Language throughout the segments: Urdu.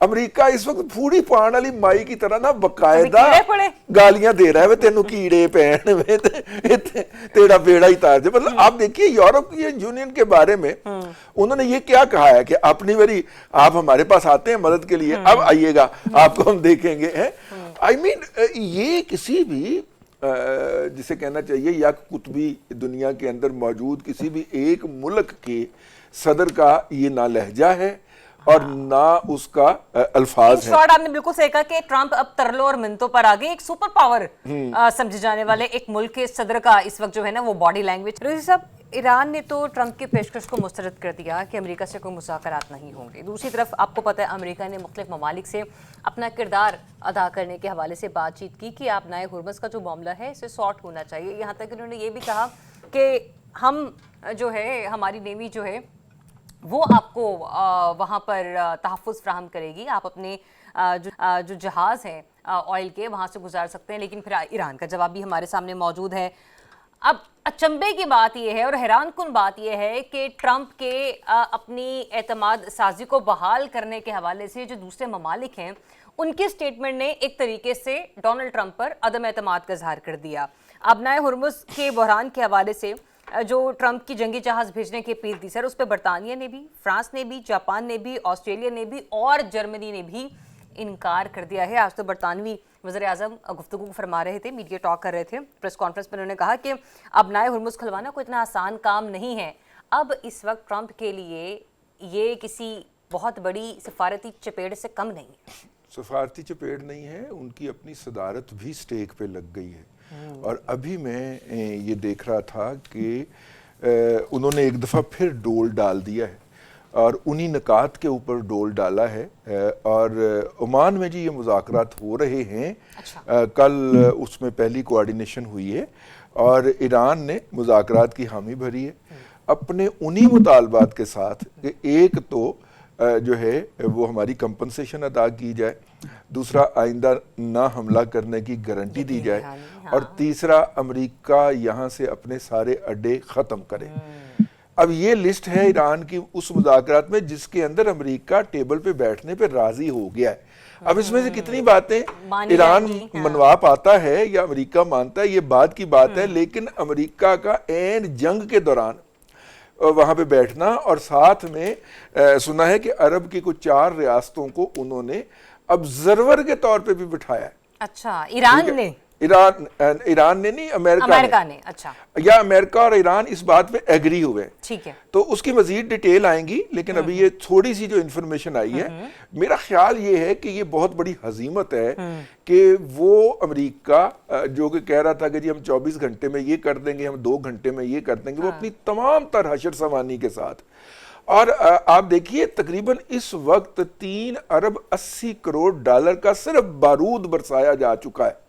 امریکہ اس وقت پھوڑی پان والی مائی کی طرح نا باقاعدہ گالیاں دے رہا ہے تینوں کیڑے پہن میں تیرا بیڑا ہی تار جائے. مطلب آپ دیکھیے یورپین یونین کے بارے میں انہوں نے یہ کیا کہا ہے کہ اپنی باری آپ ہمارے پاس آتے ہیں مدد کے لیے, اب آئیے گا آپ کو ہم دیکھیں گے. آئی مین یہ کسی بھی جسے کہنا چاہیے یک قطبی دنیا کے اندر موجود کسی بھی ایک ملک کے صدر کا یہ نہ لہجہ ہے اور نہ اس کا الفاظ ہے. آپ نے بالکل صحیح کہا کہ ٹرمپ اب ترلوں اور منتوں پر آگے ایک سپر پاور سمجھے جانے والے ایک ملک کے صدر کا اس وقت جو ہے نا وہ باڈی لینگویج. رضی صاحب, ایران نے تو ٹرمپ کی پیشکش کو مسترد کر دیا کہ امریکہ سے کوئی مذاکرات نہیں ہوں گے. دوسری طرف آپ کو پتہ ہے امریکہ نے مختلف ممالک سے اپنا کردار ادا کرنے کے حوالے سے بات چیت کی کہ آپ نئے ہرمز کا جو معاملہ ہے اسے سارٹ ہونا چاہیے. یہاں تک انہوں نے یہ بھی کہا کہ ہم جو ہے ہماری نیوی جو ہے وہ آپ کو وہاں پر تحفظ فراہم کرے گی, آپ اپنے جو جہاز ہیں آئل کے وہاں سے گزار سکتے ہیں. لیکن پھر ایران کا جواب بھی ہمارے سامنے موجود ہے. اب اچنبے کی بات یہ ہے اور حیران کن بات یہ ہے کہ ٹرمپ کے اپنی اعتماد سازی کو بحال کرنے کے حوالے سے جو دوسرے ممالک ہیں ان کے سٹیٹمنٹ نے ایک طریقے سے ڈونلڈ ٹرمپ پر عدم اعتماد کا اظہار کر دیا. اب نئے ہرمز کے بحران کے حوالے سے جو ٹرمپ کی جنگی جہاز بھیجنے کی اپیل تھی سر, اس پہ برطانیہ نے بھی, فرانس نے بھی, جاپان نے بھی, آسٹریلیا نے بھی اور جرمنی نے بھی انکار کر دیا ہے. آج تو برطانوی وزیر اعظم گفتگو فرما رہے تھے, میڈیا ٹاک کر رہے تھے, پریس کانفرنس میں انہوں نے کہا کہ اب نئے ہرمز کھلوانا کوئی اتنا آسان کام نہیں ہے. اب اس وقت ٹرمپ کے لیے یہ کسی بہت بڑی سفارتی چپیڑ سے کم نہیں ہے. سفارتی چپیڑ نہیں ہے, ان کی اپنی صدارت بھی سٹیک پہ لگ گئی ہے. اور ابھی میں یہ دیکھ رہا تھا کہ انہوں نے ایک دفعہ پھر ڈول ڈال دیا ہے اور انہی نکات کے اوپر ڈول ڈالا ہے. اور عمان میں جی یہ مذاکرات ہو رہے ہیں, کل اس میں پہلی کوارڈینیشن ہوئی ہے اور ایران نے مذاکرات کی حامی بھری ہے اپنے انہی مطالبات کے ساتھ کہ ایک تو جو ہے وہ ہماری کمپنسیشن ادا کی جائے, دوسرا آئندہ نہ حملہ کرنے کی گارنٹی دی جائے, اور تیسرا امریکہ یہاں سے اپنے سارے اڈے ختم کرے. اب یہ لسٹ ہے ایران کی اس مذاکرات میں جس کے اندر امریکہ ٹیبل پہ بیٹھنے پہ راضی ہو گیا ہے. اب اس میں سے کتنی باتیں ایران منوا پاتا ہے یا امریکہ مانتا ہے یہ بعد کی بات ہے, لیکن امریکہ کا عین جنگ کے دوران وہاں پہ بیٹھنا, اور ساتھ میں سنا ہے کہ عرب کی کچھ 4 ریاستوں کو انہوں نے ابزرور کے طور پہ بھی بٹھایا ہے. اچھا, ایران نے ایران نے نہیں, امریکہ نے. اچھا, یا امریکہ اور ایران اس بات پہ ایگری ہوئے. ٹھیک ہے, تو اس کی مزید ڈیٹیل آئیں گی, لیکن ابھی یہ تھوڑی سی جو انفارمیشن آئی ہے, میرا خیال یہ ہے کہ یہ بہت بڑی ہزیمت ہے کہ وہ امریکہ جو کہ کہہ رہا تھا کہ جی ہم 24 گھنٹے میں یہ کر دیں گے, ہم 2 گھنٹے میں یہ کر دیں گے, وہ اپنی تمام تر حشر سوانی کے ساتھ. اور آپ دیکھیے تقریباً اس وقت 3 ارب 80 کروڑ ڈالر کا صرف بارود برسایا جا چکا ہے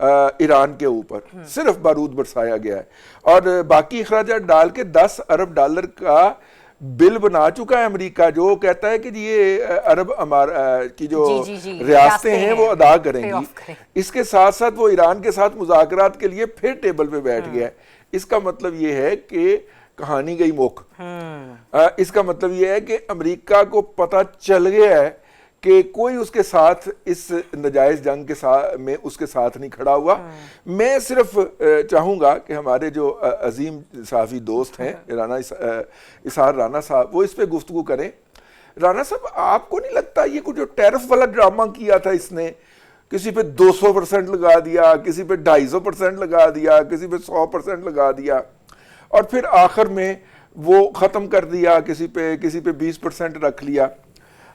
ایران کے اوپر, صرف بارود برسایا گیا ہے, اور باقی اخراجات ڈال کے 10 ارب ڈالر کا بل بنا چکا ہے امریکہ, جو کہتا ہے کہ یہ عرب کی جو ریاستیں ہیں وہ ادا کریں گی. اس کے ساتھ ساتھ وہ ایران کے ساتھ مذاکرات کے لیے پھر ٹیبل پہ بیٹھ گیا ہے. اس کا مطلب یہ ہے کہ کہانی گئی موک. اس کا مطلب یہ ہے کہ امریکہ کو پتہ چل گیا ہے کہ کوئی اس کے ساتھ اس ناجائز جنگ کے ساتھ میں اس کے ساتھ نہیں کھڑا ہوا. میں صرف چاہوں گا کہ ہمارے جو عظیم صحافی دوست ہیں اسحار رانا صاحب, وہ اس پہ گفتگو کریں. رانا صاحب, آپ کو نہیں لگتا یہ کچھ جو ٹیرف والا ڈرامہ کیا تھا اس نے, کسی پہ 200% لگا دیا, کسی پہ 250% لگا دیا, کسی پہ 100% لگا دیا, اور پھر آخر میں وہ ختم کر دیا, کسی پہ 20% رکھ لیا.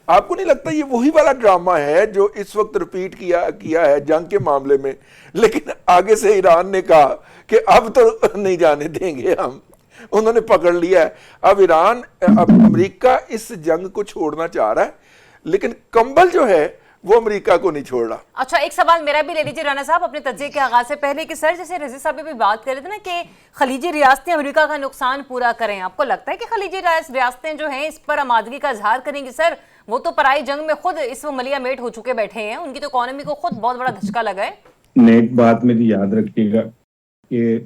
آپ کو نہیں لگتا یہ وہی والا ڈرامہ ہے جو اس وقت ریپیٹ کیا ہے جنگ کے معاملے میں, لیکن آگے سے ایران نے کہا کہ اب تو نہیں جانے دیں گے ہم, انہوں نے پکڑ لیا ہے. اب امریکہ اس جنگ کو چھوڑنا چاہ رہا ہے, لیکن کمبل جو ہے وہ امریکہ کو نہیں چھوڑ رہا. اچھا, ایک سوال میرا بھی لے لیجیے رانا صاحب اپنے تجزیے کے آغاز سے پہلے کہ سر جیسے رضی صاحب بھی بات کر رہے تھے نا کہ خلیجی ریاستیں امریکہ کا نقصان پورا کریں, آپ کو لگتا ہے کہ خلیجی ریاستیں جو ہیں اس پر آمادگی کا اظہار کریں گی؟ سر وہ تو پرائی جنگ میں خود اس وقت ملیا میٹ ہو چکے بیٹھے ہیں, ان کی تو اکانومی کو خود بہت بڑا دھچکا لگا ہے. ایک بات میری یاد رکھیے گا کہ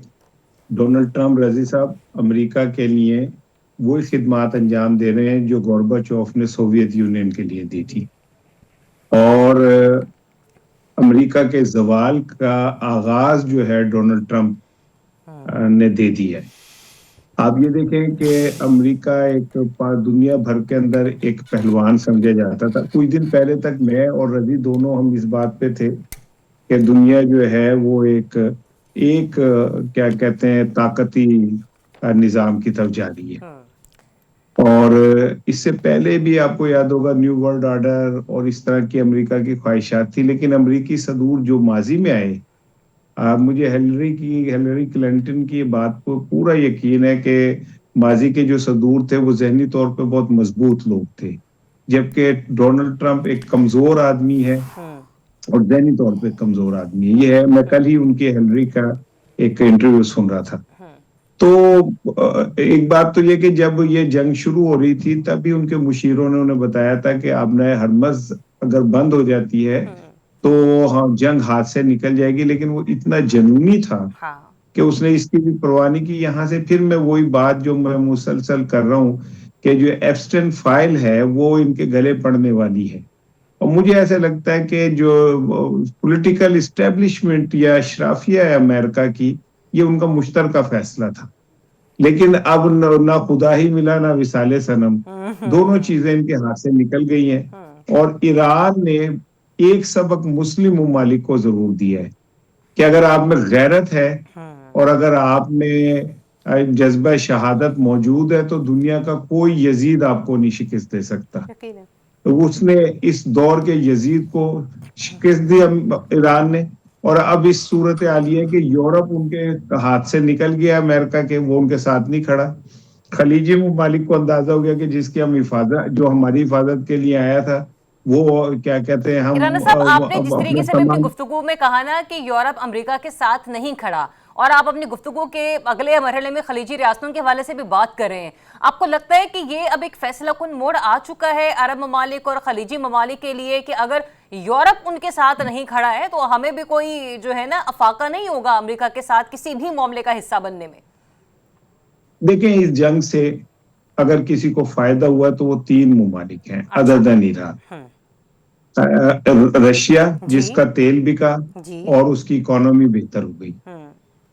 ڈونلڈ ٹرمپ رضی صاحب امریکہ کے لیے وہی خدمات انجام دے رہے ہیں جو گورباچوف نے سوویت یونین کے لیے دی تھی. اور امریکہ کے زوال کا آغاز جو ہے ڈونلڈ ٹرمپ نے دے دیا ہے. آپ یہ دیکھیں کہ امریکہ ایک دنیا بھر کے اندر ایک پہلوان سمجھا جاتا تھا. کچھ دن پہلے تک میں اور رضی دونوں ہم اس بات پہ تھے کہ دنیا جو ہے وہ ایک کیا کہتے ہیں طاقتی نظام کی طرف جا رہی ہے. اور اس سے پہلے بھی آپ کو یاد ہوگا نیو ورلڈ آرڈر اور اس طرح کی امریکہ کی خواہشات تھی. لیکن امریکی صدور جو ماضی میں آئے، مجھے ہیلری کلنٹن کی بات کو پورا یقین ہے کہ ماضی کے جو صدور تھے وہ ذہنی طور پہ بہت مضبوط لوگ تھے، جبکہ ڈونلڈ ٹرمپ ایک کمزور آدمی ہے اور ذہنی طور پہ کمزور آدمی ہے. یہ ہے، میں کل ہی ان کے ہیلری کا ایک انٹرویو سن رہا تھا. تو ایک بات تو یہ کہ جب یہ جنگ شروع ہو رہی تھی تب بھی ان کے مشیروں نے انہیں بتایا تھا کہ آبنائے ہرمز اگر بند ہو جاتی ہے تو جنگ ہاتھ سے نکل جائے گی. لیکن وہ اتنا جنونی تھا کہ اس نے اس کی بھی پرواہ نہیں کی. یہاں سے پھر میں وہی بات جو میں مسلسل کر رہا ہوں کہ جو ایپسٹین فائل ہے وہ ان کے گلے پڑنے والی ہے. اور مجھے ایسا لگتا ہے کہ جو پولیٹیکل اسٹیبلشمنٹ یا اشرافیہ ہے امریکہ کی، یہ ان کا مشترکہ فیصلہ تھا. لیکن اب نہ خدا ہی ملا نہ وصال صنم، دونوں چیزیں ان کے ہاتھ سے نکل گئی ہیں. اور ایران نے ایک سبق مسلم ممالک کو ضرور دیا ہے کہ اگر آپ میں غیرت ہے اور اگر آپ میں جذبہ شہادت موجود ہے تو دنیا کا کوئی یزید آپ کو نہیں شکست دے سکتا. تو اس نے اس دور کے یزید کو شکست دی ایران نے. اور اب اس صورت حال یہ ہے کہ یورپ ان کے ہاتھ سے نکل گیا، امریکہ کے وہ ان کے ساتھ نہیں کھڑا. خلیجی ممالک کو اندازہ ہو گیا کہ جس کی ہم حفاظت، جو ہماری حفاظت کے لیے آیا تھا، وہ کیا کہتے ہیں ہم رانا صاحب، آپ نے جس طریقے سے اپنی تمام گفتگو میں کہا نا کہ یورپ امریکہ کے ساتھ نہیں کھڑا، اور آپ اپنی گفتگو کے اگلے مرحلے میں خلیجی ریاستوں کے حوالے سے بھی بات کر رہے ہیں، آپ کو لگتا ہے کہ یہ اب ایک فیصلہ کن موڑ آ چکا ہے عرب ممالک اور خلیجی ممالک کے لیے کہ اگر یورپ ان کے ساتھ نہیں کھڑا ہے تو ہمیں بھی کوئی جو ہے نا افاقہ نہیں ہوگا امریکہ کے ساتھ کسی بھی معاملے کا حصہ بننے میں؟ دیکھیں، اس جنگ سے اگر کسی کو فائدہ ہوا تو وہ 3 ممالک ہیں ادر دین ایران. رشیا جس کا تیل بکا اور اس کی اکانومی بہتر ہو گئی.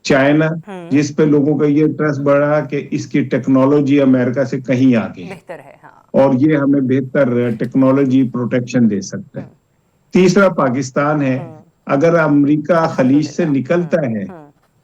چائنا جس پہ لوگوں کا یہ ٹرسٹ بڑھا کہ اس کی ٹیکنالوجی امریکہ سے کہیں آگے بہتر ہے، اور یہ ہمیں بہتر ٹیکنالوجی پروٹیکشن دے سکتا ہے. تیسرا پاکستان ہے. اگر امریکہ خلیج سے نکلتا ہے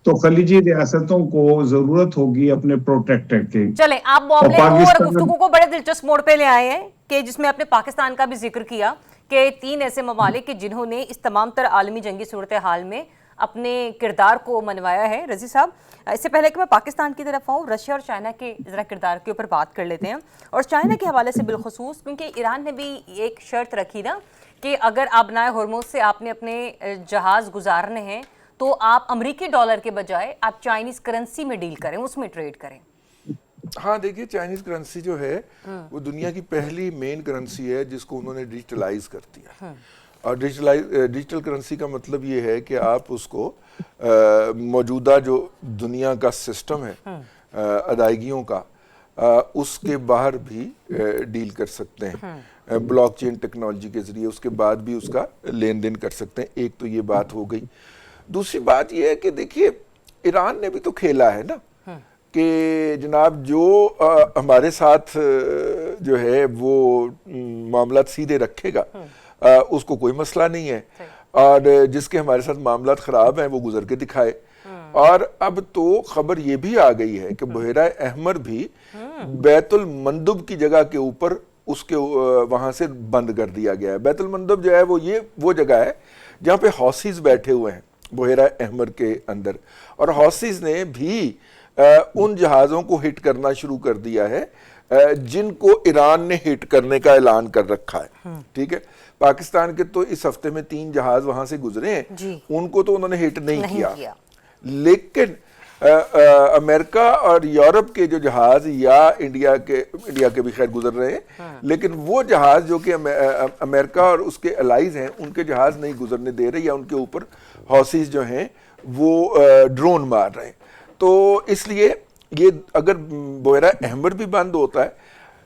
تو خلیجی ریاستوں کو ضرورت ہوگی اپنے پروٹیکٹر کے. چلیں، آپ معاملے کو اور گفتگو کو بڑے دلچسپ موڑ پہ لے آئے ہیں کہ جس میں آپ نے پاکستان کا بھی ذکر کیا کہ 3 ایسے ممالک کہ جنہوں نے اس تمام تر عالمی جنگی صورتحال میں اپنے کردار کو منوایا ہے. رضی صاحب، اس سے پہلے کہ میں پاکستان کی طرف آؤں، رشیا اور چائنا کے ذرا کردار کے اوپر بات کر لیتے ہیں. اور چائنا کے حوالے سے بالخصوص کیونکہ ایران نے بھی ایک شرط رکھی نا کہ اگر آبنائے ہرمز سے آپ نے اپنے جہاز گزارنے ہیں تو آپ امریکی ڈالر کے بجائے آپ چائنیز کرنسی میں ڈیل کریں، اس میں ٹریڈ کریں. ہاں دیکھیے، چائنیز کرنسی جو ہے وہ دنیا کی پہلی مین کرنسی ہے جس کو انہوں نے ڈیجیٹلائز کر دیا. اور ڈیجیٹل کرنسی کا مطلب یہ ہے کہ آپ اس کو موجودہ جو دنیا کا سسٹم ہے ادائیگیوں کا، اس کے باہر بھی ڈیل کر سکتے ہیں بلاک چین ٹیکنالوجی کے ذریعے. اس کے بعد بھی اس کا لین دین کر سکتے ہیں. ایک تو یہ بات ہو گئی. دوسری بات یہ ہے کہ دیکھیے، ایران نے بھی تو کھیلا ہے نا کہ جناب جو ہمارے ساتھ جو ہے وہ معاملات سیدھے رکھے گا اس کو کوئی مسئلہ نہیں ہے، اور جس کے ہمارے ساتھ معاملات خراب ہیں وہ گزر کے دکھائے. اور اب تو خبر یہ بھی آ گئی ہے کہ بحیرہ احمر بھی بیت المندب کی جگہ کے اوپر اس کے وہاں سے بند کر دیا گیا ہے. بیت المندب جو ہے وہ جگہ ہے جہاں پہ حوثیز بیٹھے ہوئے ہیں بحیرہ احمر کے اندر، اور حوثیز نے بھی ان جہازوں کو ہٹ کرنا شروع کر دیا ہے جن کو ایران نے ہٹ کرنے کا اعلان کر رکھا ہے. ٹھیک ہے، پاکستان کے تو اس ہفتے میں 3 جہاز وہاں سے گزرے ہیں، ان کو تو انہوں نے ہٹ نہیں کیا. لیکن امریکہ اور یورپ کے جو جہاز یا انڈیا کے بھی خیر گزر رہے ہیں، لیکن وہ جہاز جو کہ امریکہ اور اس کے الائز ہیں ان کے جہاز نہیں گزرنے دے رہے، یا ان کے اوپر حوثیز جو ہیں وہ ڈرون مار رہے ہیں. تو اس لیے یہ اگر بحیرہ احمر بھی بند ہوتا ہے